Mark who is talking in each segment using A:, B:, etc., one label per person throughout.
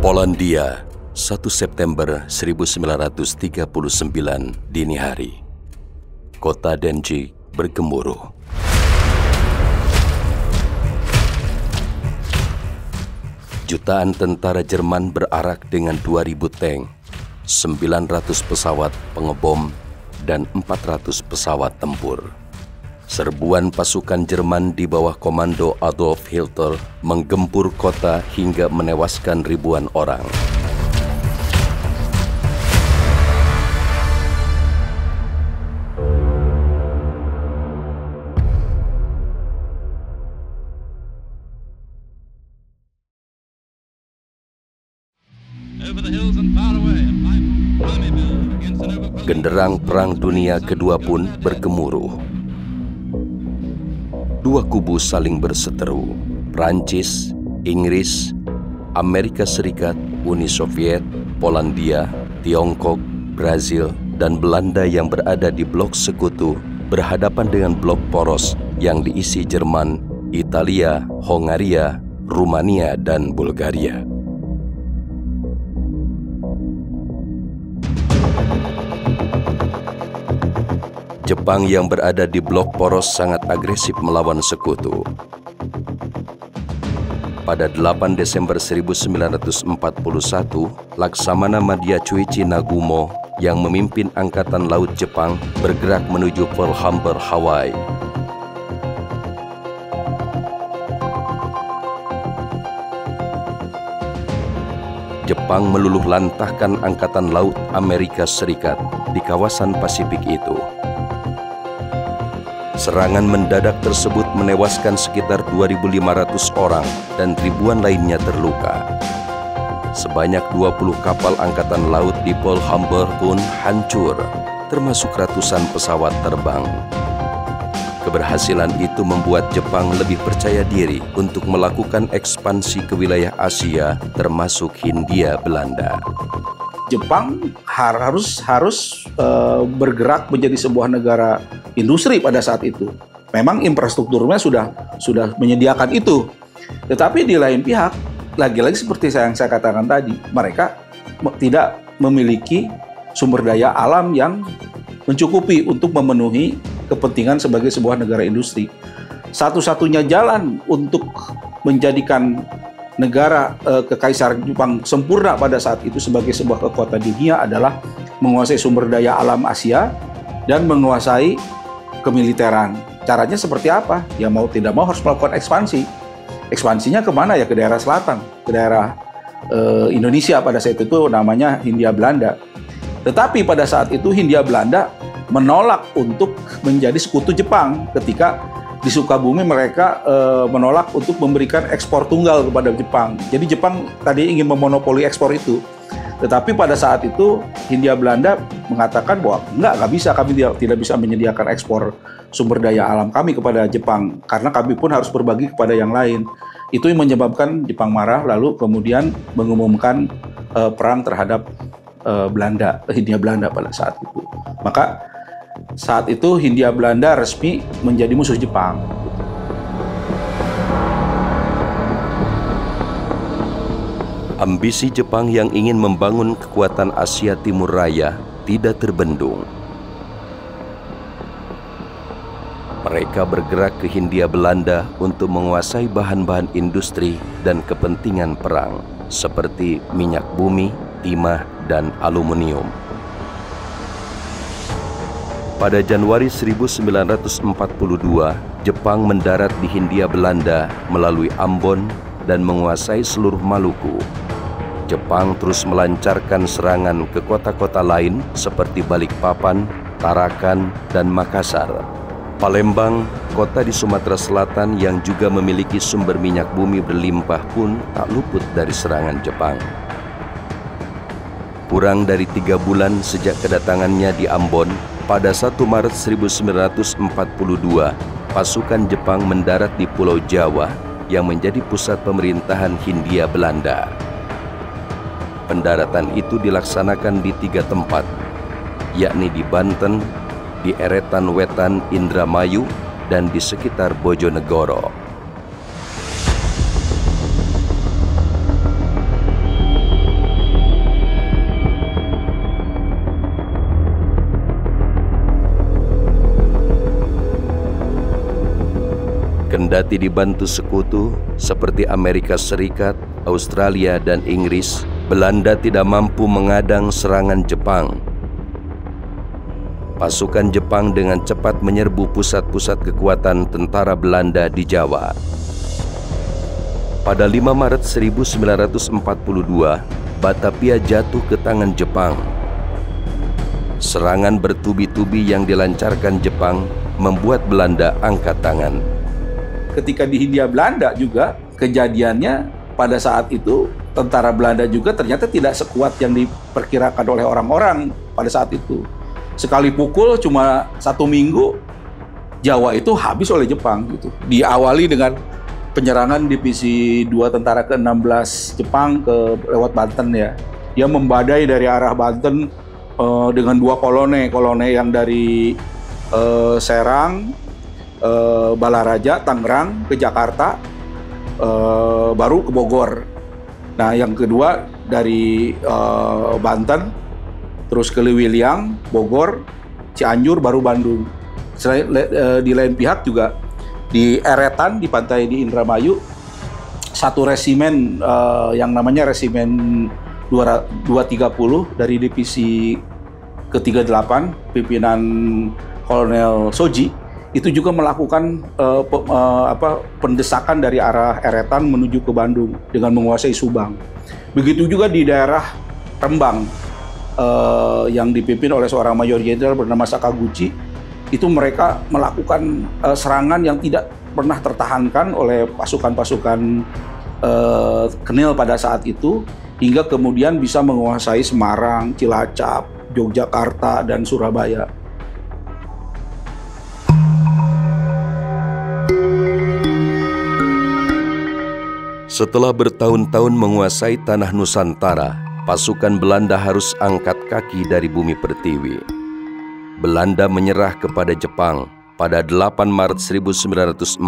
A: Polandia, 1 September 1939 dini hari. Kota Denjik bergemuruh. Jutaan tentara Jerman berarak dengan 2.000 tank, 900 pesawat pengebom, dan 400 pesawat tempur. Serbuan pasukan Jerman di bawah komando Adolf Hitler menggempur kota hingga menewaskan ribuan orang. Genderang Perang Dunia Kedua pun bergemuruh. Dua kubu saling berseteru, Prancis, Inggris, Amerika Serikat, Uni Soviet, Polandia, Tiongkok, Brazil, dan Belanda yang berada di blok sekutu berhadapan dengan blok poros yang diisi Jerman, Italia, Hongaria, Rumania, dan Bulgaria. Jepang yang berada di blok poros sangat agresif melawan sekutu. Pada 8 Desember 1941, Laksamana Madyachuichi Nagumo yang memimpin Angkatan Laut Jepang bergerak menuju Pearl Harbor, Hawaii. Jepang meluluh lantahkan Angkatan Laut Amerika Serikat di kawasan Pasifik itu. Serangan mendadak tersebut menewaskan sekitar 2.500 orang dan ribuan lainnya terluka. Sebanyak 20 kapal angkatan laut di Pearl Harbor pun hancur, termasuk ratusan pesawat terbang. Keberhasilan itu membuat Jepang lebih percaya diri untuk melakukan ekspansi ke wilayah Asia, termasuk Hindia Belanda.
B: Jepang harus bergerak menjadi sebuah negara industri pada saat itu. Memang infrastrukturnya sudah menyediakan itu. Tetapi di lain pihak, lagi-lagi seperti yang saya katakan tadi, mereka tidak memiliki sumber daya alam yang mencukupi untuk memenuhi kepentingan sebagai sebuah negara industri. Satu-satunya jalan untuk menjadikan negara Kekaisaran Jepang sempurna pada saat itu sebagai sebuah kekuatan dunia adalah menguasai sumber daya alam Asia dan menguasai kemiliteran. Caranya seperti apa? Ya mau tidak mau harus melakukan ekspansi. Ekspansinya kemana ya? Ke daerah selatan, ke daerah Indonesia pada saat itu namanya Hindia Belanda. Tetapi pada saat itu Hindia Belanda menolak untuk menjadi sekutu Jepang ketika di Sukabumi mereka menolak untuk memberikan ekspor tunggal kepada Jepang. Jadi Jepang tadi ingin memonopoli ekspor itu. Tetapi pada saat itu Hindia Belanda mengatakan bahwa nggak bisa, kami tidak bisa menyediakan ekspor sumber daya alam kami kepada Jepang karena kami pun harus berbagi kepada yang lain. Itu yang menyebabkan Jepang marah lalu kemudian mengumumkan perang terhadap Hindia Belanda pada saat itu. Maka saat itu Hindia Belanda resmi menjadi musuh Jepang.
A: Ambisi Jepang yang ingin membangun kekuatan Asia Timur Raya tidak terbendung. Mereka bergerak ke Hindia Belanda untuk menguasai bahan-bahan industri dan kepentingan perang, seperti minyak bumi, timah, dan aluminium. Pada Januari 1942, Jepang mendarat di Hindia Belanda melalui Ambon dan menguasai seluruh Maluku. Jepang terus melancarkan serangan ke kota-kota lain seperti Balikpapan, Tarakan, dan Makassar. Palembang, kota di Sumatera Selatan yang juga memiliki sumber minyak bumi berlimpah pun tak luput dari serangan Jepang. Kurang dari 3 bulan sejak kedatangannya di Ambon, pada 1 Maret 1942, pasukan Jepang mendarat di Pulau Jawa yang menjadi pusat pemerintahan Hindia Belanda. Pendaratan itu dilaksanakan di 3 tempat, yakni di Banten, di Eretan Wetan Indramayu, dan di sekitar Bojonegoro. Kendati dibantu sekutu seperti Amerika Serikat, Australia, dan Inggris, Belanda tidak mampu mengadang serangan Jepang. Pasukan Jepang dengan cepat menyerbu pusat-pusat kekuatan tentara Belanda di Jawa. Pada 5 Maret 1942, Batavia jatuh ke tangan Jepang. Serangan bertubi-tubi yang dilancarkan Jepang membuat Belanda angkat tangan.
B: Ketika di Hindia Belanda juga kejadiannya pada saat itu tentara Belanda juga ternyata tidak sekuat yang diperkirakan oleh orang-orang pada saat itu. Sekali pukul cuma 1 minggu Jawa itu habis oleh Jepang gitu. Diawali dengan penyerangan divisi 2 tentara ke-16 Jepang lewat Banten ya. Dia membadai dari arah Banten dengan 2 kolone yang dari Serang, Balaraja, Tangerang ke Jakarta, baru ke Bogor. Nah, yang kedua dari Banten, terus ke Lewiliang, Bogor, Cianjur, baru Bandung. Di lain pihak juga di Eretan, di pantai di Indramayu, satu resimen yang namanya Resimen 230 dari divisi ke-38, pimpinan Kolonel Soji, itu juga melakukan pendesakan dari arah Eretan menuju ke Bandung dengan menguasai Subang. Begitu juga di daerah Rembang yang dipimpin oleh seorang mayor jenderal bernama Sakaguchi. Itu mereka melakukan serangan yang tidak pernah tertahankan oleh pasukan-pasukan Kenil pada saat itu, hingga kemudian bisa menguasai Semarang, Cilacap, Yogyakarta, dan Surabaya.
A: Setelah bertahun-tahun menguasai tanah Nusantara, pasukan Belanda harus angkat kaki dari bumi pertiwi. Belanda menyerah kepada Jepang. Pada 8 Maret 1942,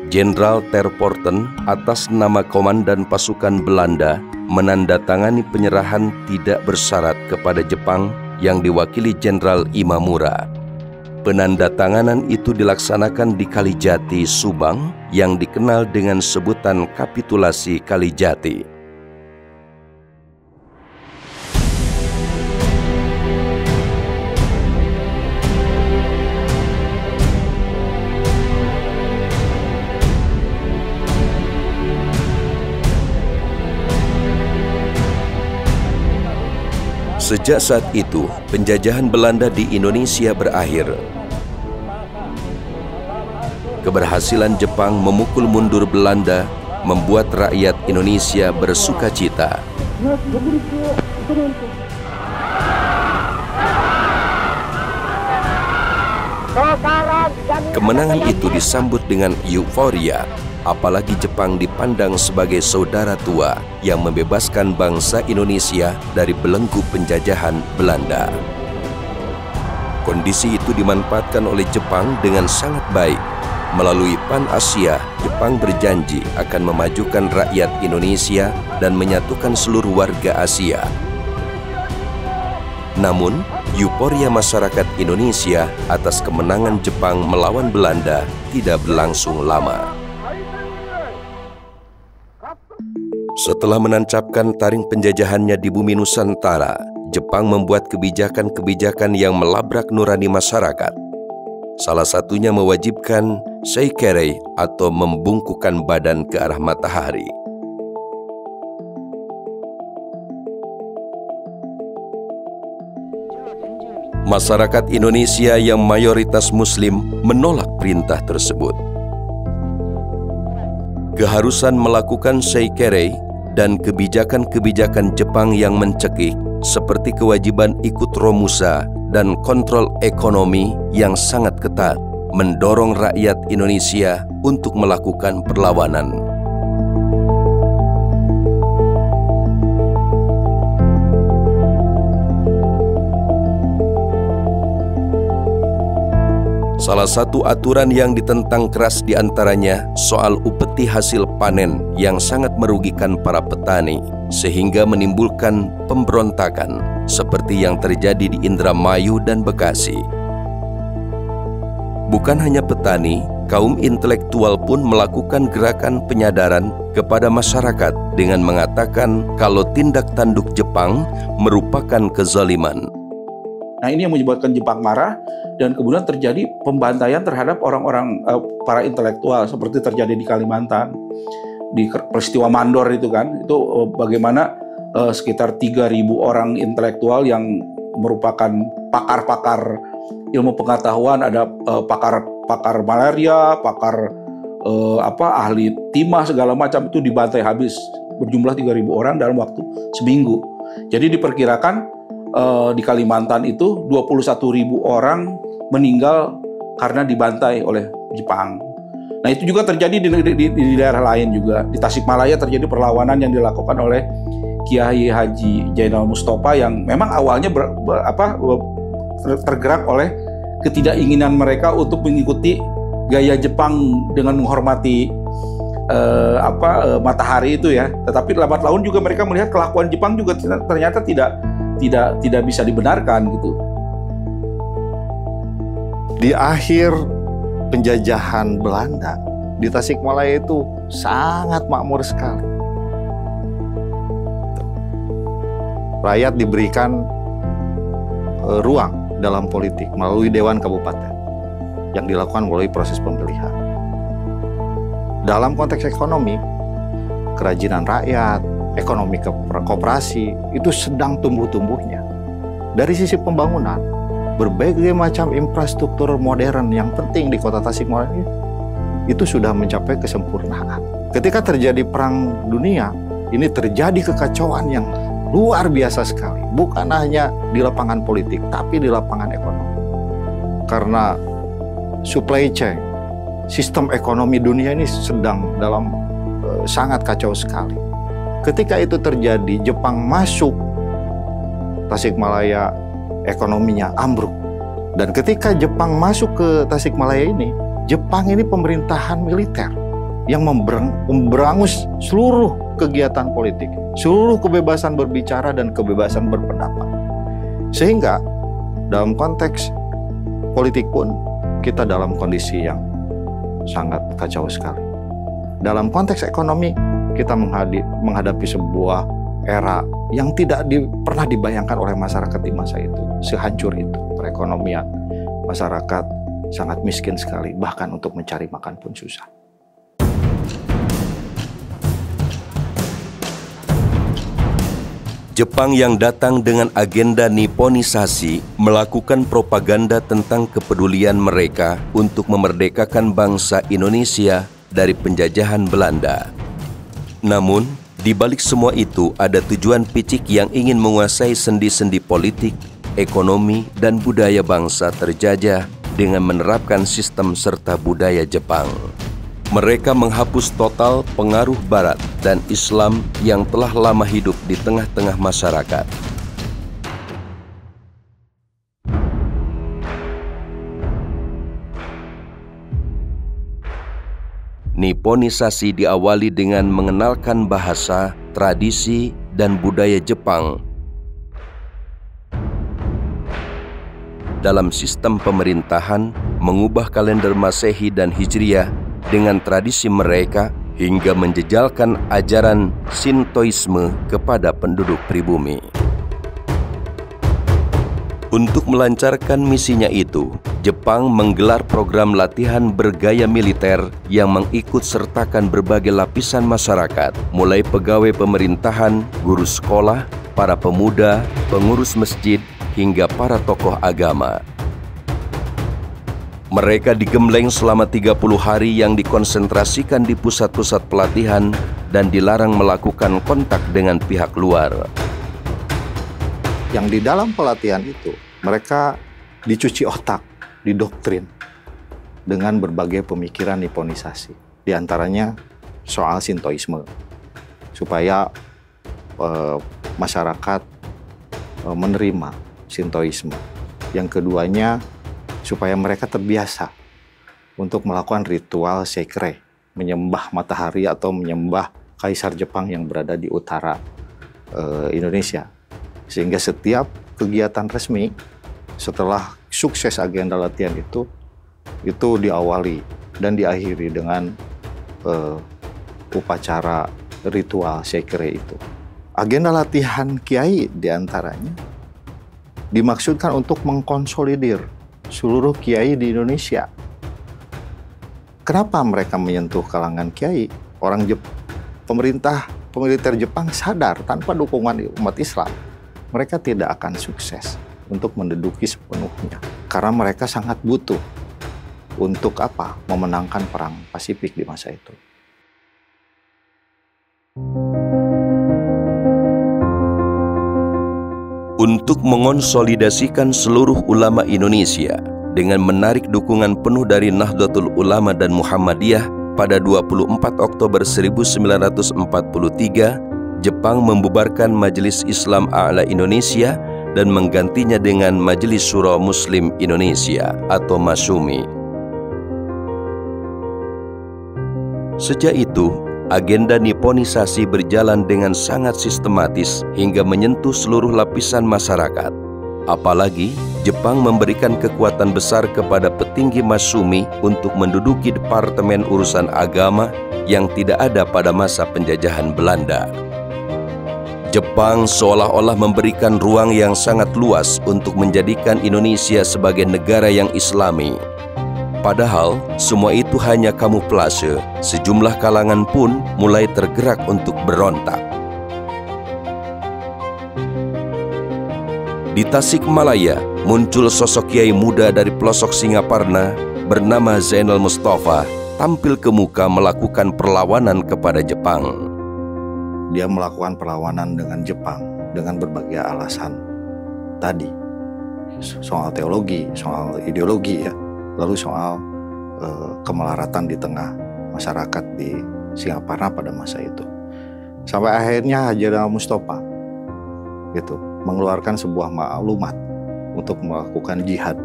A: Jenderal Terpoorten atas nama Komandan Pasukan Belanda menandatangani penyerahan tidak bersyarat kepada Jepang yang diwakili Jenderal Imamura. Penandatanganan itu dilaksanakan di Kalijati, Subang, yang dikenal dengan sebutan Kapitulasi Kalijati. Sejak saat itu, penjajahan Belanda di Indonesia berakhir. Keberhasilan Jepang memukul mundur Belanda membuat rakyat Indonesia bersukacita. Kemenangan itu disambut dengan euforia, apalagi Jepang dipandang sebagai saudara tua yang membebaskan bangsa Indonesia dari belenggu penjajahan Belanda. Kondisi itu dimanfaatkan oleh Jepang dengan sangat baik. Melalui Pan-Asia, Jepang berjanji akan memajukan rakyat Indonesia dan menyatukan seluruh warga Asia. Namun, euforia masyarakat Indonesia atas kemenangan Jepang melawan Belanda tidak berlangsung lama. Setelah menancapkan taring penjajahannya di bumi Nusantara, Jepang membuat kebijakan-kebijakan yang melabrak nurani masyarakat. Salah satunya mewajibkan seikere atau membungkukkan badan ke arah matahari. Masyarakat Indonesia yang mayoritas Muslim menolak perintah tersebut. Keharusan melakukan seikere dan kebijakan-kebijakan Jepang yang mencekik seperti kewajiban ikut Romusa dan kontrol ekonomi yang sangat ketat mendorong rakyat Indonesia untuk melakukan perlawanan. Salah satu aturan yang ditentang keras diantaranya soal upeti hasil panen yang sangat merugikan para petani, sehingga menimbulkan pemberontakan seperti yang terjadi di Indramayu dan Bekasi. Bukan hanya petani, kaum intelektual pun melakukan gerakan penyadaran kepada masyarakat dengan mengatakan kalau tindak tanduk Jepang merupakan kezaliman.
B: Nah, ini yang menyebabkan Jepang marah dan kemudian terjadi pembantaian terhadap orang-orang para intelektual seperti terjadi di Kalimantan, di peristiwa Mandor itu kan, itu bagaimana sekitar 3.000 orang intelektual yang merupakan pakar-pakar ilmu pengetahuan, ada pakar malaria, pakar ahli timah segala macam itu dibantai habis, berjumlah 3.000 orang dalam waktu seminggu. Jadi diperkirakan di Kalimantan itu 21.000 orang meninggal karena dibantai oleh Jepang. Nah, itu juga terjadi di daerah lain juga. Di Tasikmalaya terjadi perlawanan yang dilakukan oleh Kiai Haji Zainal Mustafa yang memang awalnya tergerak oleh ketidakinginan mereka untuk mengikuti gaya Jepang dengan menghormati matahari itu ya. Tetapi lambat laun juga mereka melihat kelakuan Jepang juga ternyata tidak bisa dibenarkan gitu.
C: Di akhir penjajahan Belanda di Tasikmalaya itu sangat makmur sekali. Rakyat diberikan ruang dalam politik melalui Dewan Kabupaten yang dilakukan melalui proses pemilihan. Dalam konteks ekonomi, kerajinan rakyat, ekonomi koperasi itu sedang tumbuh-tumbuhnya. Dari sisi pembangunan, berbagai macam infrastruktur modern yang penting di kota Tasikmalaya itu sudah mencapai kesempurnaan. Ketika terjadi perang dunia, ini terjadi kekacauan yang luar biasa sekali, bukan hanya di lapangan politik, tapi di lapangan ekonomi. Karena supply chain, sistem ekonomi dunia ini sedang dalam sangat kacau sekali. Ketika itu terjadi, Jepang masuk, Tasikmalaya ekonominya ambruk. Dan ketika Jepang masuk ke Tasikmalaya ini, Jepang ini pemerintahan militer yang memberangus seluruh kegiatan politik, seluruh kebebasan berbicara dan kebebasan berpendapat. Sehingga dalam konteks politik pun kita dalam kondisi yang sangat kacau sekali. Dalam konteks ekonomi kita menghadapi sebuah era yang tidak pernah dibayangkan oleh masyarakat di masa itu. Sehancur itu perekonomian, masyarakat sangat miskin sekali, bahkan untuk mencari makan pun susah.
A: Jepang yang datang dengan agenda Nipponisasi melakukan propaganda tentang kepedulian mereka untuk memerdekakan bangsa Indonesia dari penjajahan Belanda. Namun, di balik semua itu ada tujuan picik yang ingin menguasai sendi-sendi politik, ekonomi, dan budaya bangsa terjajah dengan menerapkan sistem serta budaya Jepang. Mereka menghapus total pengaruh Barat dan Islam yang telah lama hidup di tengah-tengah masyarakat. Nipponisasi diawali dengan mengenalkan bahasa, tradisi, dan budaya Jepang dalam sistem pemerintahan, mengubah kalender Masehi dan Hijriah dengan tradisi mereka hingga menjejalkan ajaran Shintoisme kepada penduduk pribumi. Untuk melancarkan misinya itu, Jepang menggelar program latihan bergaya militer yang mengikut sertakan berbagai lapisan masyarakat, mulai pegawai pemerintahan, guru sekolah, para pemuda, pengurus masjid, hingga para tokoh agama. Mereka digembleng selama 30 hari yang dikonsentrasikan di pusat-pusat pelatihan dan dilarang melakukan kontak dengan pihak luar.
C: Yang di dalam pelatihan itu, mereka dicuci otak, didoktrin dengan berbagai pemikiran Nipponisasi. Di antaranya soal Shintoisme, supaya masyarakat menerima Shintoisme. Yang keduanya, supaya mereka terbiasa untuk melakukan ritual sekre, menyembah matahari atau menyembah Kaisar Jepang yang berada di utara Indonesia. Sehingga setiap kegiatan resmi, setelah sukses agenda latihan itu, itu diawali dan diakhiri dengan upacara ritual sekre itu. Agenda latihan kiai diantaranya dimaksudkan untuk mengkonsolidir seluruh kiai di Indonesia. Kenapa mereka menyentuh kalangan kiai? Pemerintah militer Jepang sadar tanpa dukungan umat Islam, mereka tidak akan sukses untuk menduduki sepenuhnya. Karena mereka sangat butuh untuk apa? Memenangkan perang Pasifik di masa itu.
A: Untuk mengonsolidasikan seluruh ulama Indonesia dengan menarik dukungan penuh dari Nahdlatul Ulama dan Muhammadiyah, pada 24 Oktober 1943, Jepang membubarkan Majelis Islam A'la Indonesia dan menggantinya dengan Majelis Syura Muslim Indonesia atau MASUMI. Sejak itu, agenda Niponisasi berjalan dengan sangat sistematis hingga menyentuh seluruh lapisan masyarakat. Apalagi, Jepang memberikan kekuatan besar kepada petinggi MASUMI untuk menduduki Departemen Urusan Agama yang tidak ada pada masa penjajahan Belanda. Jepang seolah-olah memberikan ruang yang sangat luas untuk menjadikan Indonesia sebagai negara yang Islami. Padahal, semua itu hanya kamuflase. Sejumlah kalangan pun mulai tergerak untuk berontak. Di Tasikmalaya, muncul sosok kiai muda dari pelosok Singaparna bernama Zainal Mustafa tampil ke muka melakukan perlawanan kepada Jepang.
C: Dia melakukan perlawanan dengan Jepang dengan berbagai alasan tadi. Soal teologi, soal ideologi ya. Lalu soal kemelaratan di tengah masyarakat di Singaparna pada masa itu. Sampai akhirnya Haji Zainal Mustafa gitu mengeluarkan sebuah maklumat untuk melakukan jihad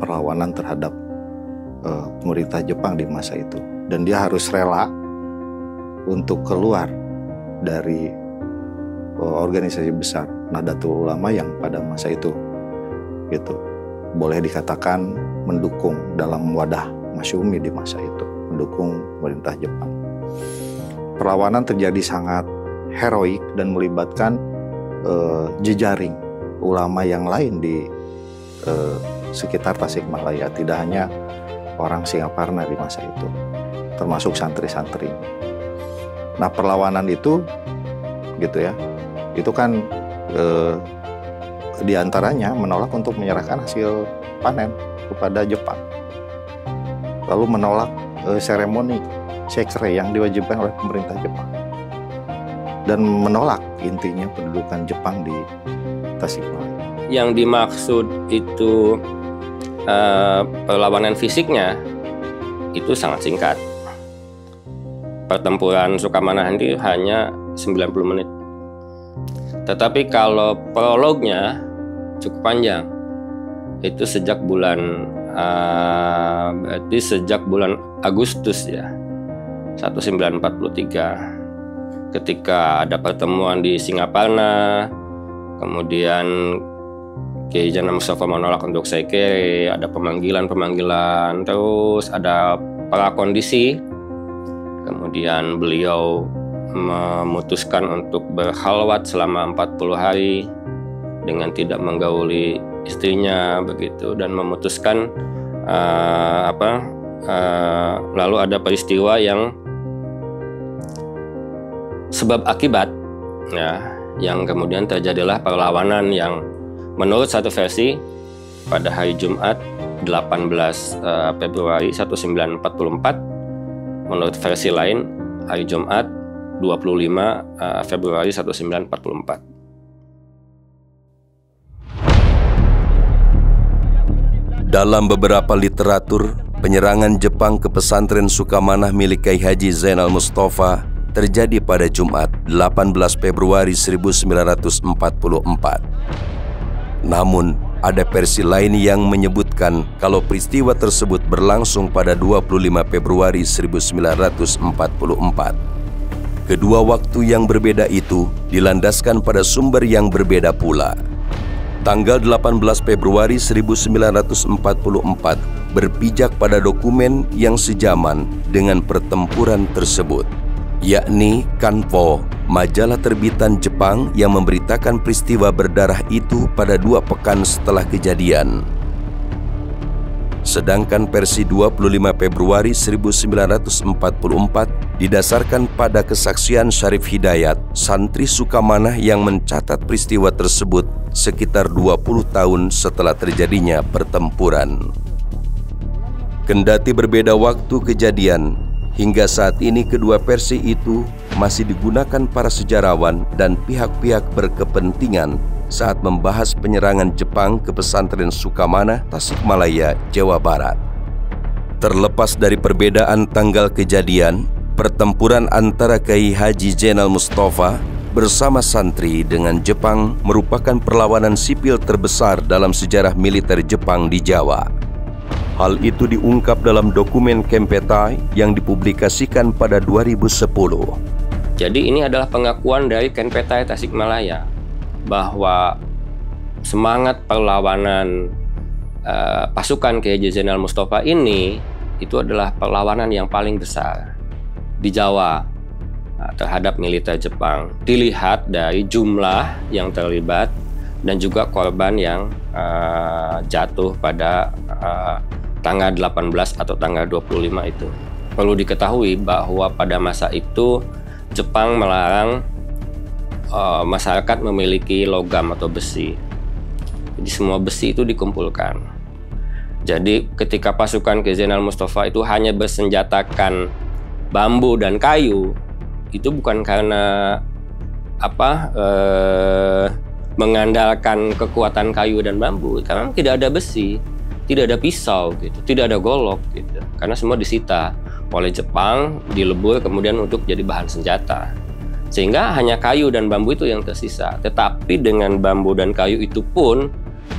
C: perlawanan terhadap pemerintah Jepang di masa itu, dan dia harus rela untuk keluar dari organisasi besar Nahdlatul Ulama yang pada masa itu gitu boleh dikatakan mendukung dalam wadah MASUMI di masa itu, mendukung pemerintah Jepang. Perlawanan terjadi sangat heroik dan melibatkan jejaring ulama yang lain di sekitar Tasikmalaya, tidak hanya orang Singaparna di masa itu, termasuk santri-santri. Nah, perlawanan itu gitu ya, itu kan diantaranya menolak untuk menyerahkan hasil panen kepada Jepang, lalu menolak seremoni sekre yang diwajibkan oleh pemerintah Jepang, dan menolak intinya pendudukan Jepang di Tasikmalaya.
D: Yang dimaksud itu perlawanan fisiknya itu sangat singkat. Pertempuran Sukamana itu hanya 90 menit. Tetapi kalau prolognya cukup panjang. Itu sejak bulan Agustus ya, 1943. Ketika ada pertemuan di Singaparna, kemudian Kiai Zainal Mustafa menolak untuk sekre, ada pemanggilan, terus ada prakondisi. Kemudian beliau memutuskan untuk berkhalwat selama 40 hari dengan tidak menggauli istrinya begitu, dan memutuskan lalu ada peristiwa yang sebab akibat ya, yang kemudian terjadilah perlawanan yang menurut satu versi pada hari Jumat 18 Februari 1944, menurut versi lain hari Jumat 25 Februari 1944.
A: Dalam beberapa literatur, penyerangan Jepang ke pesantren Sukamanah milik Kiai Haji Zainal Mustafa terjadi pada Jumat 18 Februari 1944. Namun, ada versi lain yang menyebutkan kalau peristiwa tersebut berlangsung pada 25 Februari 1944. Kedua waktu yang berbeda itu dilandaskan pada sumber yang berbeda pula. Tanggal 18 Februari 1944, berpijak pada dokumen yang sejaman dengan pertempuran tersebut, yakni Kanpo, majalah terbitan Jepang yang memberitakan peristiwa berdarah itu pada 2 pekan setelah kejadian. Sedangkan versi 25 Februari 1944 didasarkan pada kesaksian Syarif Hidayat, santri Sukamanah yang mencatat peristiwa tersebut sekitar 20 tahun setelah terjadinya pertempuran. Kendati berbeda waktu kejadian, hingga saat ini kedua versi itu masih digunakan para sejarawan dan pihak-pihak berkepentingan saat membahas penyerangan Jepang ke pesantren Sukamanah, Tasikmalaya, Jawa Barat. Terlepas dari perbedaan tanggal kejadian, pertempuran antara Kyai Haji Zainal Mustafa bersama santri dengan Jepang merupakan perlawanan sipil terbesar dalam sejarah militer Jepang di Jawa. Hal itu diungkap dalam dokumen Kempetai yang dipublikasikan pada 2010.
D: Jadi ini adalah pengakuan dari Kempetai Tasikmalaya bahwa semangat perlawanan pasukan Kyai Haji Zainal Mustafa ini itu adalah perlawanan yang paling besar di Jawa terhadap militer Jepang. Dilihat dari jumlah yang terlibat dan juga korban yang jatuh pada tanggal 18 atau tanggal 25 itu. Perlu diketahui bahwa pada masa itu Jepang melarang masyarakat memiliki logam atau besi. Jadi semua besi itu dikumpulkan. Jadi ketika pasukan Kyai Zainal Mustafa itu hanya bersenjatakan bambu dan kayu, itu bukan karena mengandalkan kekuatan kayu dan bambu, karena tidak ada besi, tidak ada pisau gitu, tidak ada golok gitu. Karena semua disita oleh Jepang, dilebur kemudian untuk jadi bahan senjata. Sehingga hanya kayu dan bambu itu yang tersisa. Tetapi dengan bambu dan kayu itu pun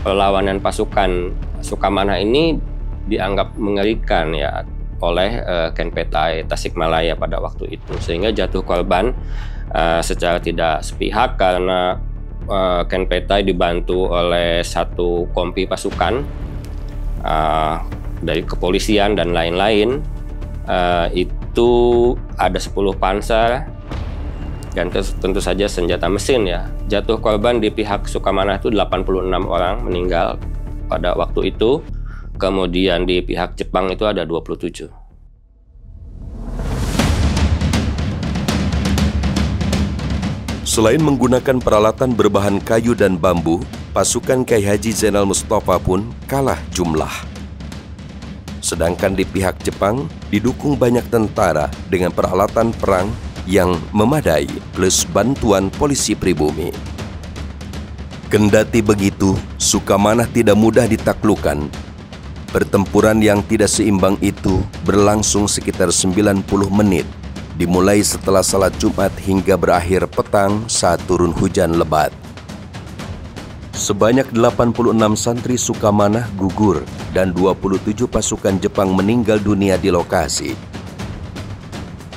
D: perlawanan pasukan Sukamanah ini dianggap mengerikan ya oleh Kempetai Tasikmalaya pada waktu itu. Sehingga jatuh korban secara tidak sepihak karena Kempetai dibantu oleh satu kompi pasukan dari kepolisian dan lain-lain. Itu ada 10 panser dan tentu saja senjata mesin ya. Jatuh korban di pihak Sukamanah itu 86 orang meninggal pada waktu itu. Kemudian di pihak Jepang itu ada 27.
A: Selain menggunakan peralatan berbahan kayu dan bambu, pasukan Kyai Haji Zainal Mustafa pun kalah jumlah. Sedangkan di pihak Jepang didukung banyak tentara dengan peralatan perang yang memadai plus bantuan polisi pribumi. Kendati begitu, Sukamanah tidak mudah ditaklukkan. Pertempuran yang tidak seimbang itu berlangsung sekitar 90 menit, dimulai setelah salat Jumat hingga berakhir petang saat turun hujan lebat. Sebanyak 86 santri Sukamanah gugur dan 27 pasukan Jepang meninggal dunia di lokasi.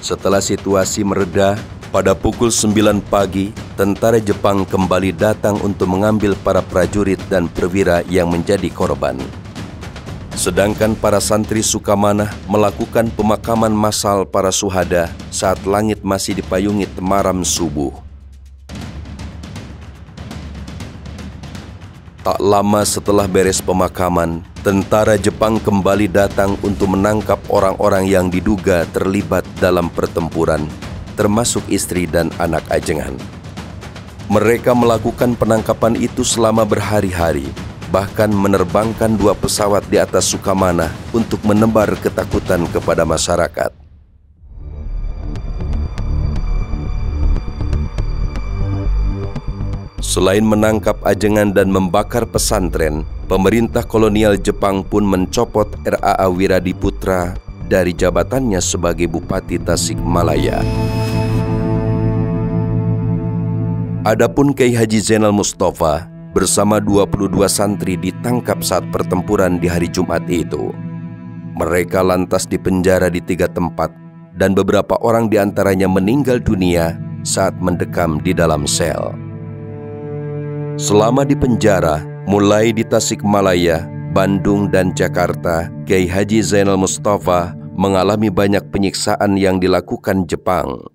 A: Setelah situasi mereda, pada pukul 9 pagi, tentara Jepang kembali datang untuk mengambil para prajurit dan perwira yang menjadi korban. Sedangkan para santri Sukamanah melakukan pemakaman massal para syuhada saat langit masih dipayungi temaram subuh. Tak lama setelah beres pemakaman, tentara Jepang kembali datang untuk menangkap orang-orang yang diduga terlibat dalam pertempuran, termasuk istri dan anak ajengan. Mereka melakukan penangkapan itu selama berhari-hari, bahkan menerbangkan 2 pesawat di atas Sukamanah untuk menebar ketakutan kepada masyarakat. Selain menangkap ajengan dan membakar pesantren, pemerintah kolonial Jepang pun mencopot R.A.A. Wiradiputra dari jabatannya sebagai Bupati Tasikmalaya. Adapun Kyai Haji Zainal Mustafa bersama 22 santri ditangkap saat pertempuran di hari Jumat itu. Mereka lantas dipenjara di 3 tempat dan beberapa orang diantaranya meninggal dunia saat mendekam di dalam sel. Selama di penjara, mulai di Tasikmalaya, Bandung dan Jakarta, Kiai Haji Zainal Mustafa mengalami banyak penyiksaan yang dilakukan Jepang.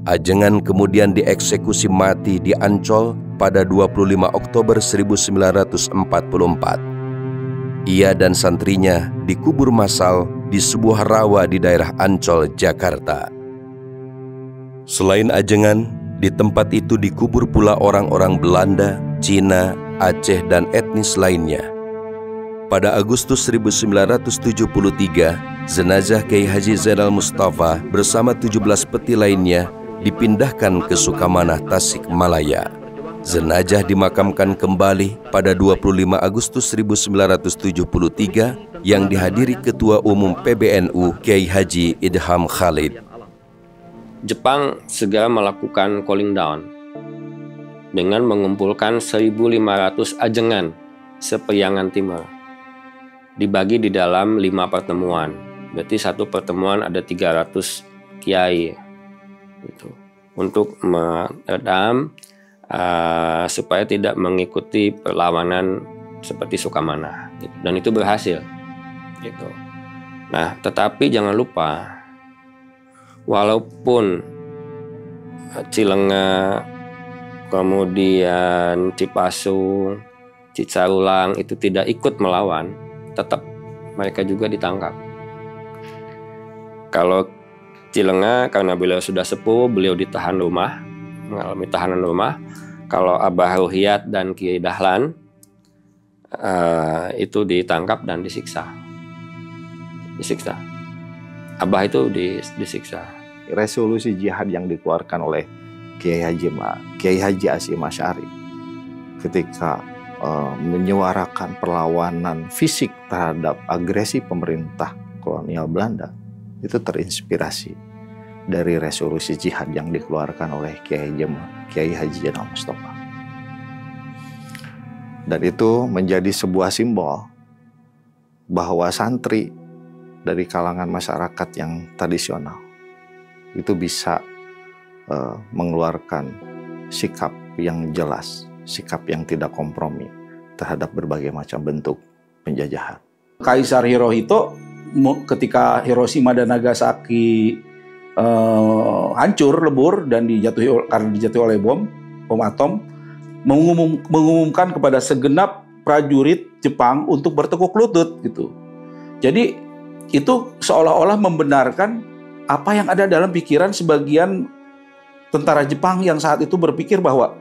A: Ajengan kemudian dieksekusi mati di Ancol pada 25 Oktober 1944. Ia dan santrinya dikubur massal di sebuah rawa di daerah Ancol, Jakarta. Selain Ajengan, di tempat itu dikubur pula orang-orang Belanda, Cina, Aceh, dan etnis lainnya. Pada Agustus 1973, jenazah Kiai Haji Zainal Mustafa bersama 17 peti lainnya dipindahkan ke Sukamanah, Tasikmalaya. Jenazah dimakamkan kembali pada 25 Agustus 1973 yang dihadiri Ketua Umum PBNU Kiai Haji Idham Khalid.
D: Jepang segera melakukan cooling down dengan mengumpulkan 1.500 ajengan sepriangan timur. Dibagi di dalam 5 pertemuan. Berarti satu pertemuan ada 300 kiai. Gitu. Untuk meredam supaya tidak mengikuti perlawanan seperti Sukamanah. Gitu. Dan itu berhasil. Gitu. Nah, tetapi jangan lupa, walaupun Cilenga, kemudian Cipasung, Cicarulang itu tidak ikut melawan, tetap mereka juga ditangkap. Kalau Cilenga karena beliau sudah sepuh, beliau ditahan rumah, mengalami tahanan rumah. Kalau Abah Ruhiyat dan Kiai Dahlan itu ditangkap dan disiksa. Abah itu disiksa.
C: Resolusi jihad yang dikeluarkan oleh Kiai Haji Hasyim Asy'ari ketika menyuarakan perlawanan fisik terhadap agresi pemerintah kolonial Belanda itu terinspirasi dari resolusi jihad yang dikeluarkan oleh Kiai Haji Zainal Mustafa. Dan itu menjadi sebuah simbol bahwa santri dari kalangan masyarakat yang tradisional itu bisa mengeluarkan sikap yang jelas, sikap yang tidak kompromi terhadap berbagai macam bentuk penjajahan.
B: Kaisar Hirohito ketika Hiroshima dan Nagasaki hancur, lebur dan dijatuhi oleh bom atom, mengumumkan kepada segenap prajurit Jepang untuk bertekuk lutut gitu. Jadi itu seolah-olah membenarkan apa yang ada dalam pikiran sebagian tentara Jepang yang saat itu berpikir bahwa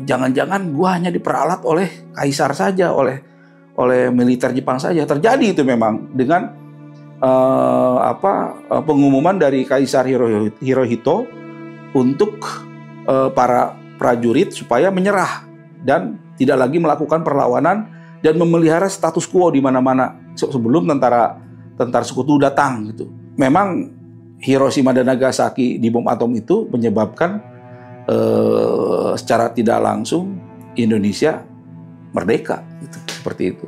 B: jangan-jangan gua hanya diperalat oleh kaisar saja, oleh militer Jepang saja. Terjadi itu memang dengan pengumuman dari Kaisar Hirohito untuk para prajurit supaya menyerah dan tidak lagi melakukan perlawanan dan memelihara status quo di mana-mana sebelum tentara sekutu datang gitu. Memang Hiroshima dan Nagasaki di bom atom itu menyebabkan secara tidak langsung Indonesia merdeka gitu, seperti itu.